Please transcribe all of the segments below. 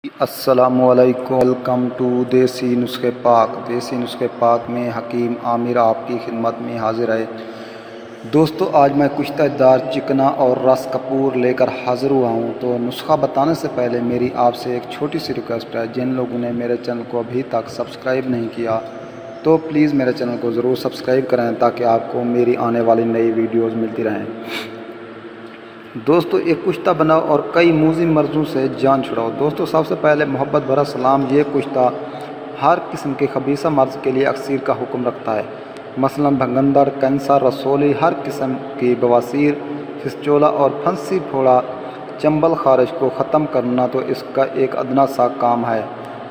अस्सलामुअलैकुम, welcome to देसी नुस्खे पाक। देसी नुस्खे पाक में हकीम आमिर आपकी खिदमत में हाजिर है। दोस्तों, आज मैं कुश्ता दार चिकना और रस कपूर लेकर हाज़िर हुआ हूँ। तो नुस्खा बताने से पहले मेरी आपसे एक छोटी सी रिक्वेस्ट है। जिन लोगों ने मेरे चैनल को अभी तक सब्सक्राइब नहीं किया तो प्लीज़ मेरे चैनल को ज़रूर सब्सक्राइब करें ताकि आपको मेरी आने वाली नई वीडियोज़ मिलती रहें। दोस्तों, एक कुश्ता बनाओ और कई मूज़ी मर्ज़ों से जान छुड़ाओ। दोस्तों, सबसे पहले मोहब्बत भरा सलाम। ये कुश्ता हर किस्म के खबीसा मर्ज़ के लिए अक्सीर का हुक्म रखता है। मसलन भगंदड़, कैंसर, रसोली, हर किस्म की बवासीर, फिस्टोला और फंसी फोड़ा चंबल खारिज को ख़त्म करना तो इसका एक अदना सा काम है।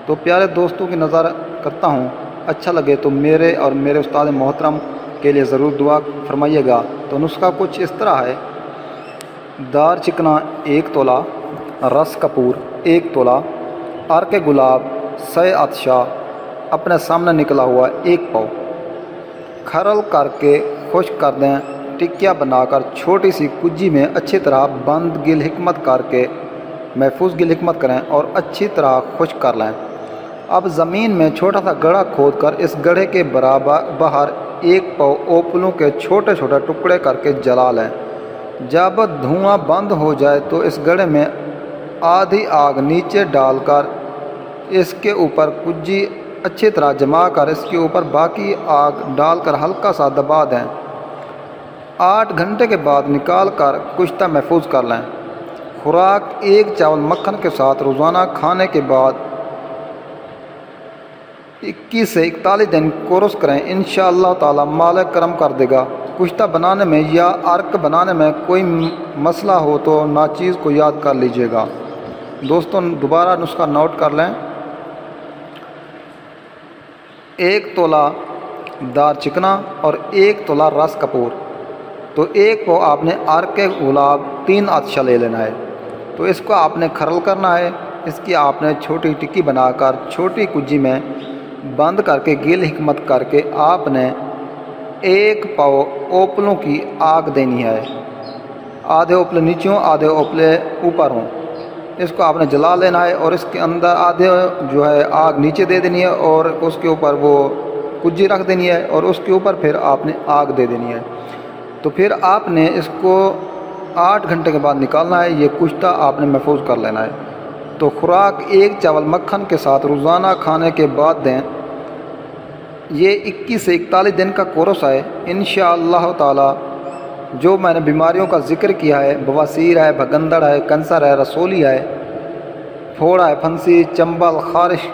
तो प्यारे दोस्तों की नज़र करता हूँ, अच्छा लगे तो मेरे और मेरे उस्ताद मोहतरम के लिए ज़रूर दुआ फरमाइएगा। तो नुस्खा कुछ इस तरह है। दार चिकना 1 तोला, रस कपूर 1 तोला, अर्क गुलाब सै अतशा अपने सामने निकला हुआ 1 पाव, खरल करके खुश्क कर दें। टिक्किया बनाकर छोटी सी कुज्जी में अच्छी तरह बंद गिल हिकमत करके महफूज गिल हिकमत करें और अच्छी तरह खुश्क कर लें। अब ज़मीन में छोटा सा गड्ढा खोद कर इस गड्ढे के बराबर बाहर 1 पाव ओपलों के छोटे छोटे टुकड़े करके जला लें। जब धुआं बंद हो जाए तो इस गड्ढे में आधी आग नीचे डालकर इसके ऊपर कुज्जी अच्छी तरह जमा कर इसके ऊपर बाकी आग डालकर हल्का सा दबा दें। 8 घंटे के बाद निकाल कर कुश्ता महफूज कर लें। खुराक 1 चावल मक्खन के साथ रोज़ाना खाने के बाद 21 से 41 दिन कोर्स करें। इंशाअल्लाह ताला मालिक करम कर देगा। कुश्ता बनाने में या अर्क बनाने में कोई मसला हो तो नाचीज़ को याद कर लीजिएगा। दोस्तों, दोबारा नुस्खा नोट कर लें। 1 तोला दार चिकना और 1 तोला रस कपूर। तो 1 को आपने अर्क गुलाब 3 अतशा ले लेना है। तो इसको आपने खरल करना है। इसकी आपने छोटी टिक्की बनाकर छोटी कुज्जी में बंद करके गिल हिकमत करके आपने 1 पाव ओपलों की आग देनी है। आधे ओपले नीचे हों, आधे ओपले ऊपर हों। इसको आपने जला लेना है और इसके अंदर आधे जो है आग नीचे दे देनी है और उसके ऊपर वो कुज्जी रख देनी है और उसके ऊपर फिर आपने आग दे देनी है। तो फिर आपने इसको 8 घंटे के बाद निकालना है। ये कुश्ता आपने महफूज कर लेना है। तो खुराक 1 चावल मक्खन के साथ रोज़ाना खाने के बाद दें। ये 21 से 41 दिन का कोर्स है। इंशाअल्लाह ताला जो मैंने बीमारियों का जिक्र किया है, बवासीर है, भगंदड़ है, कैंसर है, रसोली है, फोड़ा है, फंसी, चंबल, खारिश,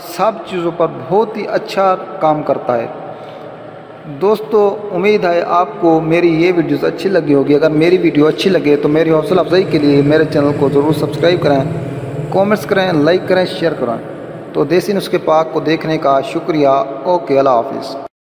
सब चीज़ों पर बहुत ही अच्छा काम करता है। दोस्तों, उम्मीद है आपको मेरी ये वीडियोस अच्छी लगी होगी। अगर मेरी वीडियो अच्छी लगे तो मेरी हौसला अफजाई के लिए मेरे चैनल को ज़रूर सब्सक्राइब करें, कमेंट्स करें, लाइक करें, शेयर करें। तो देसी नुस्खे पाक को देखने का शुक्रिया। ओके, अल्लाह हाफिज़।